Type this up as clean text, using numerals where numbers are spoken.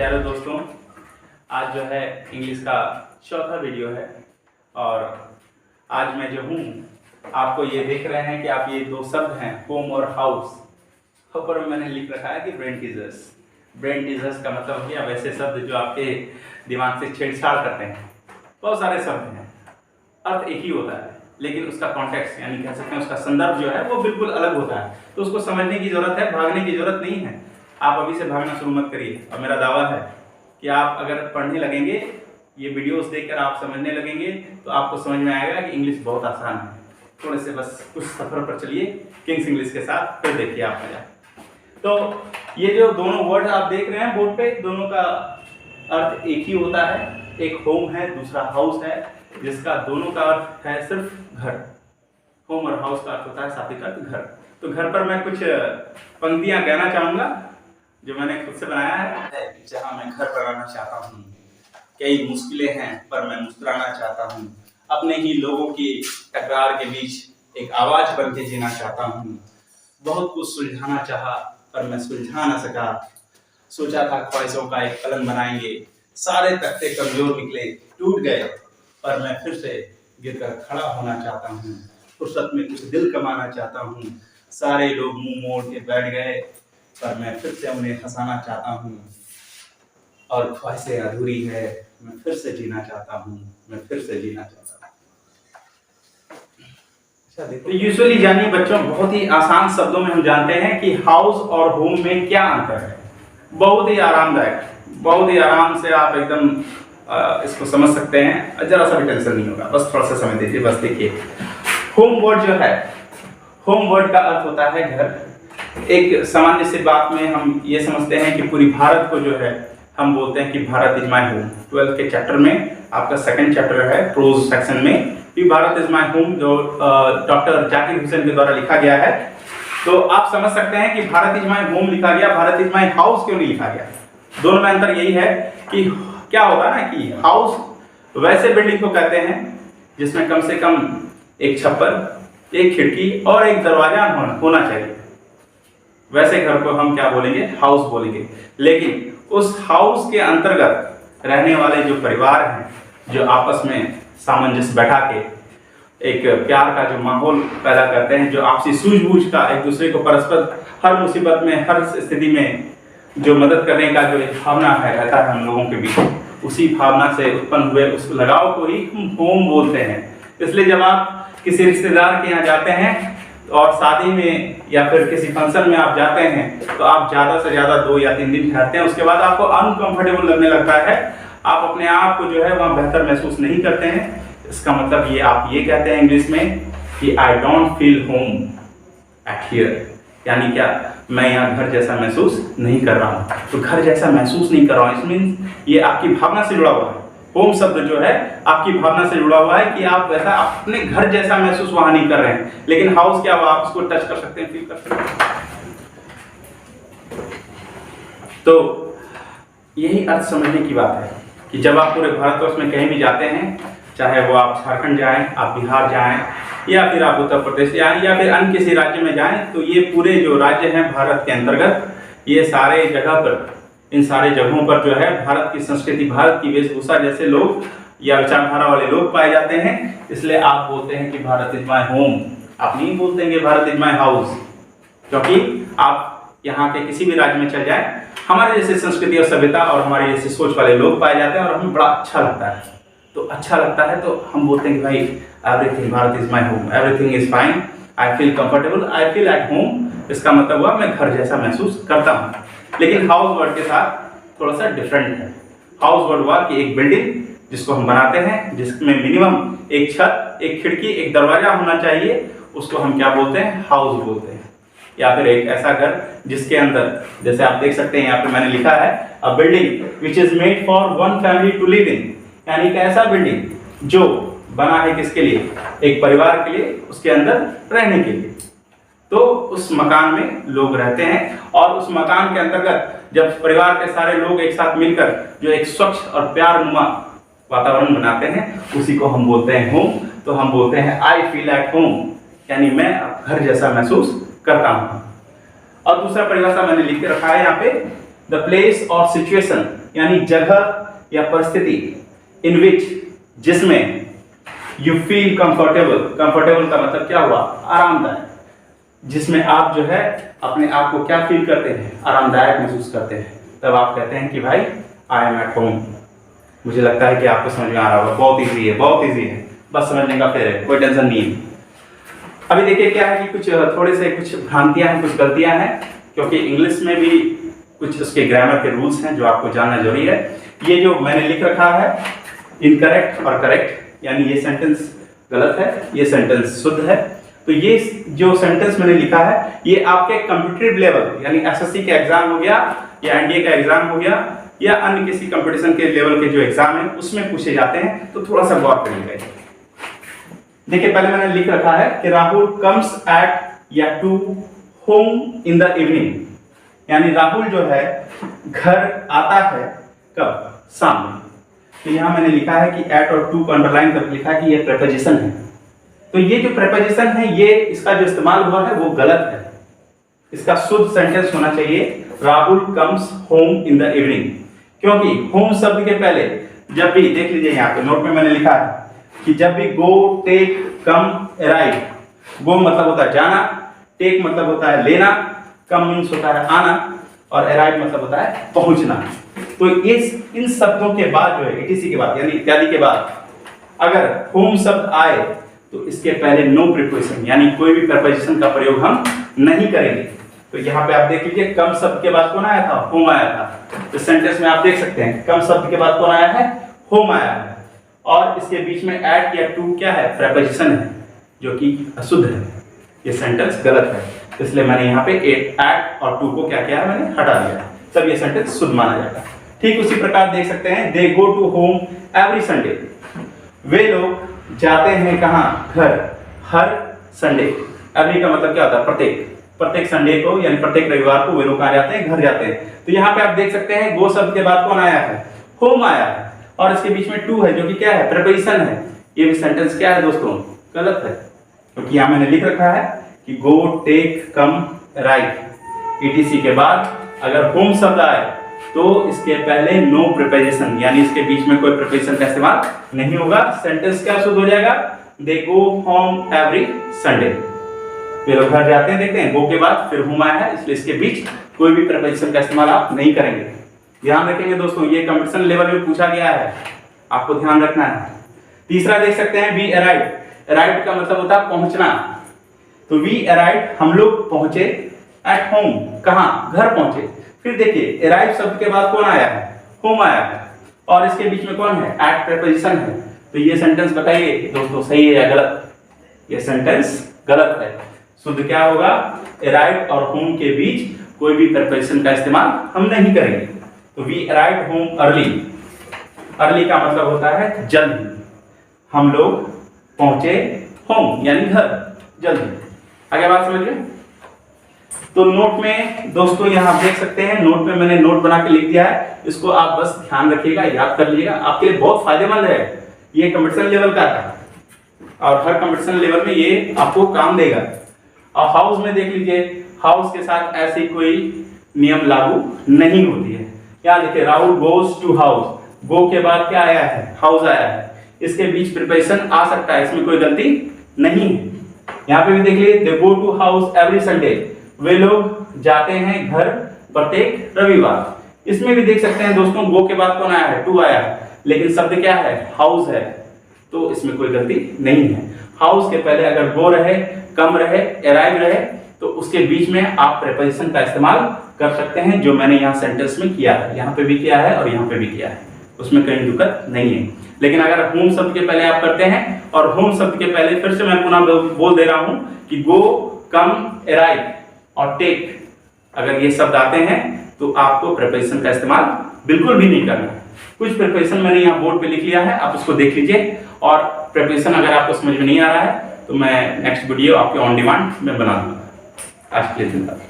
प्यारे दोस्तों, आज जो है इंग्लिश का चौथा वीडियो है और आज मैं जो हूँ आपको ये देख रहे हैं कि आप ये दो शब्द हैं होम और हाउस। ऊपर में मैंने लिख रखा है कि ब्रेन टीजर्स। ब्रेन टीजर्स का मतलब हो गया वैसे शब्द जो आपके दिमाग से छेड़छाड़ करते हैं। बहुत सारे शब्द हैं, अर्थ एक ही होता है लेकिन उसका कॉन्टेक्स्ट यानी कह सकते हैं उसका संदर्भ जो है वो बिल्कुल अलग होता है। तो उसको समझने की जरूरत है, भागने की जरूरत नहीं है। आप अभी से भागना शुरू मत करिए। और मेरा दावा है कि आप अगर पढ़ने लगेंगे, ये वीडियोस देखकर आप समझने लगेंगे तो आपको समझ में आएगा कि इंग्लिश बहुत आसान है। थोड़े से बस कुछ सफर पर चलिए किंग्स इंग्लिश के साथ, फिर देखिए आप मजा। तो ये जो दोनों वर्ड आप देख रहे हैं बोर्ड पे, दोनों का अर्थ एक ही होता है। एक होम है, दूसरा हाउस है, जिसका दोनों का अर्थ है सिर्फ घर। होम और हाउस का अर्थ होता है शाब्दिक अर्थ घर। तो घर पर मैं कुछ पंक्तियां कहना चाहूंगा जो मैंने खुद से बनाया है। जहां मैं घर बनाना चाहता हूँ, कई मुश्किलें हैं पर मैं मुस्कुराना चाहता हूँ, अपने ही लोगों की टकरार के बीच एक आवाज बन के जीना चाहता हूँ, बहुत कुछ सुलझाना चाहा पर मैं सुलझा ना सका, सोचा था ख्वाहिशों का एक कलम बनाएंगे, सारे तख्ते कमजोर निकले टूट गए पर मैं फिर से गिरकर खड़ा होना चाहता हूँ, फुर्सत में कुछ दिल कमाना चाहता हूँ, सारे लोग मुंह मोड़ के बैठ गए पर मैं फिर से उन्हें हंसाना चाहता हूँ, और ख्वाहिशें अधूरी है, मैं फिर से जीना चाहता हूँ, मैं फिर से जीना चाहता हूँ। तो यूजुअली जानिए बच्चों, बहुत ही आसान शब्दों में हम जानते हैं कि हाउस और होम में क्या अंतर है। बहुत ही आरामदायक, बहुत ही आराम से आप एकदम इसको समझ सकते हैं, जरा सा भी टेंशन नहीं होगा। बस थोड़ा सा समय दीजिए। बस देखिए, होम वर्ड जो है, होम वर्ड का अर्थ होता है घर। एक सामान्य सी बात में हम ये समझते हैं कि पूरी भारत को जो है हम बोलते हैं कि Bharat is my home. 12th के चैप्टर में आपका सेकंड चैप्टर है प्रोज सेक्शन में कि भारत इज माय होम, जो डॉक्टर जाकिर हुसैन के द्वारा लिखा गया है। तो आप समझ सकते हैं कि भारत इज माय होम लिखा गया, भारत इज माय हाउस क्यों नहीं लिखा गया। दोनों में अंतर यही है कि क्या होता है ना कि हाउस वैसे बिल्डिंग को कहते हैं जिसमें कम से कम एक छप्पर, एक खिड़की और एक दरवाजा होना चाहिए। वैसे घर को हम क्या बोलेंगे, हाउस बोलेंगे। लेकिन उस हाउस के अंतर्गत रहने वाले जो परिवार हैं, जो आपस में सामंजस्य बैठा के एक प्यार का जो माहौल पैदा करते हैं, जो आपसी सूझबूझ का, एक दूसरे को परस्पर हर मुसीबत में, हर स्थिति में जो मदद करने का जो एक भावना है रहता है हम लोगों के बीच, उसी भावना से उत्पन्न हुए उस लगाव को ही हम होम बोलते हैं। इसलिए जब आप किसी रिश्तेदार के यहाँ जाते हैं और शादी में या फिर किसी फंक्शन में आप जाते हैं तो आप ज़्यादा से ज़्यादा 2 या 3 दिन ठहरते हैं, उसके बाद आपको अनकंफर्टेबल लगने लगता है, आप अपने आप को जो है वहाँ बेहतर महसूस नहीं करते हैं। इसका मतलब ये आप ये कहते हैं इंग्लिश में कि I don't feel home at here, यानी क्या, मैं यहाँ घर जैसा महसूस नहीं कर रहा हूँ। तो घर जैसा महसूस नहीं कर रहा हूँ, इसमें ये आपकी भावना से जुड़ा हुआ है। होम शब्द जो है आपकी भावना से जुड़ा हुआ है कि आप वैसा अपने घर जैसा महसूस वहां नहीं कर रहे हैं। लेकिन हाउस क्या हुआ, आप उसको टच कर सकते हैं, फील कर सकते हैं। तो यही अर्थ समझने की बात है कि जब आप पूरे भारतवर्ष में कहीं भी जाते हैं, चाहे वो आप झारखंड जाएं, आप बिहार जाएं, या फिर आप उत्तर प्रदेश जाएं, या फिर अन्य किसी राज्य में जाएं, तो ये पूरे जो राज्य हैं भारत के अंतर्गत, ये सारे जगह पर, इन सारे जगहों पर जो है भारत की संस्कृति, भारत की वेशभूषा जैसे लोग या विचारधारा वाले लोग पाए जाते हैं। इसलिए आप बोलते हैं कि भारत इज माय होम, आप नहीं बोलते हैं कि भारत इज माय हाउस, क्योंकि आप यहाँ के किसी भी राज्य में चल जाएं, हमारे जैसे संस्कृति और सभ्यता और हमारे जैसे सोच वाले लोग पाए जाते हैं और हमें बड़ा अच्छा लगता है। तो अच्छा लगता है तो हम बोलते हैं कि भाई everything, Bharat is my home, everything is fine, I feel comfortable, I feel at home. इसका मतलब हुआ मैं घर जैसा महसूस करता हूँ। लेकिन हाउस वर्ड के साथ थोड़ा सा डिफरेंट है। हाउस वर्ड हुआ कि एक बिल्डिंग जिसको हम बनाते हैं, जिसमें मिनिमम एक छत, एक खिड़की, एक दरवाजा होना चाहिए, उसको हम क्या बोलते हैं, हाउस बोलते हैं। या फिर एक ऐसा घर जिसके अंदर, जैसे आप देख सकते हैं यहाँ पे मैंने लिखा है, a building which is made for one family to live in, यानी कि ऐसा बिल्डिंग जो बना है किसके लिए, एक परिवार के लिए, उसके अंदर रहने के लिए। तो उस मकान में लोग रहते हैं और उस मकान के अंतर्गत जब परिवार के सारे लोग एक साथ मिलकर जो एक स्वच्छ और प्यारनुमा वातावरण बनाते हैं, उसी को हम बोलते हैं होम। तो हम बोलते हैं आई फील एट होम, यानी मैं घर जैसा महसूस करता हूँ। और दूसरा परिभाषा मैंने लिख के रखा है यहाँ पे, द प्लेस और सिचुएशन यानी जगह या परिस्थिति, इन विच, जिसमें यू फील कंफर्टेबल। कंफर्टेबल का मतलब क्या हुआ? आरामदायक। जिसमें आप जो है अपने आप को क्या फील करते हैं? आरामदायक महसूस करते हैं। तब आप कहते हैं कि भाई आई एम एट होम। मुझे लगता है कि आपको समझ में आ रहा होगा। बहुत ईजी है, बहुत ईजी है, बस समझने का फिर है, कोई टेंशन नहीं है। अभी देखिए क्या है कि कुछ थोड़े से कुछ भ्रांतियां हैं, कुछ गलतियां हैं, क्योंकि इंग्लिश में भी कुछ उसके ग्रामर के रूल्स हैं जो आपको जानना जरूरी है। ये जो मैंने लिख रखा है इनकरेक्ट और करेक्ट, यानी ये सेंटेंस गलत है, ये सेंटेंस शुद्ध है। तो ये जो सेंटेंस मैंने लिखा है ये आपके कॉम्पिटिटिव लेवल यानी एसएससी का एग्जाम हो गया या एनडीए का एग्जाम हो गया या अन्य किसी कंपटीशन के लेवल के जो एग्जाम है उसमें पूछे जाते हैं, तो थोड़ा सा गौर करिएगा। देखिए पहले मैंने लिख रखा है कि राहुल कम्स एट या to home in the evening, यानी राहुल जो है घर आता है कब? शाम में। तो यहां मैंने लिखा है कि एट और टू को अंडरलाइन करके लिखा है कि ये प्रेपोजिशन है। तो ये जो प्रेपोजिशन है ये इसका जो इस्तेमाल हुआ है वो गलत है। इसका शुद्ध सेंटेंस होना चाहिए Rahul comes home in the evening, क्योंकि होम शब्द के पहले जब भी, देख लीजिए यहाँ पे नोट में मैंने लिखा है कि जब भी गो, टेक, कम, अराइव, गो मतलब होता है जाना, टेक मतलब होता है लेना, कम मीन्स होता है आना और अराइव मतलब होता है पहुंचना। तो इन शब्दों के बाद जो है इटीसी के बाद यानी इत्यादि के बाद अगर होम शब्द आए तो इसके पहले नो प्रीपोजिशन यानी कोई भी प्रीपोजिशन का प्रयोग हम नहीं करेंगे। तो यहाँ पे आप देख लीजिए कम शब्द के बाद कौन आया था? होम आया था। तो सेंटेंस में आप देख सकते हैं कम शब्द के बाद कौन आया है? होम आया है। और इसके बीच में एट या टू क्या है? प्रीपोजिशन है, जो कि अशुद्ध है। ये सेंटेंस गलत है, इसलिए मैंने यहाँ पे एट और टू को क्या किया है? मैंने हटा दिया। तब ये सेंटेंस शुद्ध माना जाएगा। ठीक उसी प्रकार देख सकते हैं they go to home every Sunday, वे लोग जाते हैं कहाँ? घर, हर संडे। एवरी का मतलब क्या होता है? प्रत्येक संडे को यानी प्रत्येक रविवार को वे लोग कहाँ जाते हैं? घर जाते हैं। तो यहाँ पे आप देख सकते हैं गो शब्द के बाद कौन आया है? होम आया है और इसके बीच में टू है जो कि क्या है? प्रीपोजिशन है। ये भी सेंटेंस क्या है दोस्तों? गलत है, क्योंकि यहाँ मैंने लिख रखा है कि गो, टेक, कम, राइट, ईटीसी के बाद अगर होम शब्द आए तो इसके पहले नो प्रीपोजिशन यानी इसके बीच में कोई प्रीपोजिशन का इस्तेमाल नहीं होगा। सेंटेंस क्या शुद्ध हो जाएगा? दे गो होम एवरी संडे, वे लोग घर जाते हैं। देखते हैं गो के बाद फिर होम आया है, इसलिए इसके बीच कोई भी प्रीपोजिशन का इस्तेमाल आप नहीं करेंगे। ध्यान रखेंगे दोस्तों, ये कंपटीशन लेवल में पूछा गया है, आपको ध्यान रखना है। तीसरा देख सकते हैं वी अराइव्ड। अराइव्ड का मतलब होता है पहुंचना। तो वी अराइव्ड, हम लोग पहुंचे, एट होम, कहाँ? घर पहुंचे। फिर देखिए अराइव शब्द के बाद कौन आया है? होम आया है और इसके बीच में कौन है? एट प्रीपोजिशन है। तो ये सेंटेंस बताइए दोस्तों सही है या गलत? ये सेंटेंस गलत है। शुद्ध क्या होगा? अराइव और होम के बीच कोई भी प्रीपोजिशन का इस्तेमाल हम नहीं करेंगे। तो we arrived home early, early का मतलब होता है जल्द। हम लोग पहुंचे होम यानी घर, जल्द। आगे बात समझिए। तो नोट में दोस्तों यहाँ आप देख सकते हैं, नोट में मैंने नोट बना के लिख दिया है, इसको आप बस ध्यान रखिएगा, याद कर लीजिएगा, आपके लिए बहुत फायदेमंद है। ये कंपटीशन लेवल का है और हर कंपटीशन लेवल में ये आपको काम देगा। और हाउस में देख लीजिए, हाउस के साथ ऐसी कोई नियम लागू नहीं होती है। क्या देखिए राहुल गोज टू हाउस, गो के बाद क्या आया है? हाउस आया है। इसके बीच प्रीपोजिशन आ सकता है, इसमें कोई गलती नहीं है। यहाँ पे भी देख लीजिए they go to house every Sunday, वे लोग जाते हैं घर प्रत्येक रविवार। इसमें भी देख सकते हैं दोस्तों गो के बाद कौन आया है? टू आया है, लेकिन शब्द क्या है? हाउस है, तो इसमें कोई गलती नहीं है। हाउस के पहले अगर गो रहे, कम रहे, अराइव रहे तो उसके बीच में आप प्रीपोजिशन का इस्तेमाल कर सकते हैं, जो मैंने यहाँ सेंटेंस में किया है। यहाँ पे भी किया है और यहाँ पे भी किया है, उसमें कहीं दिक्कत नहीं है। लेकिन अगर होम शब्द के पहले आप करते हैं और होम शब्द के पहले फिर से मैं पुनः बोल दे रहा हूं कि गो, कम, अराइव और टेक, अगर ये शब्द आते हैं तो आपको प्रीपोजिशन का इस्तेमाल बिल्कुल भी नहीं करना है। कुछ प्रीपोजिशन मैंने यहाँ बोर्ड पे लिख लिया है, आप उसको देख लीजिए। और प्रीपोजिशन अगर आपको समझ में नहीं आ रहा है तो मैं नेक्स्ट वीडियो आपके ऑन डिमांड में बना दूंगा। आज के लिए धन्यवाद।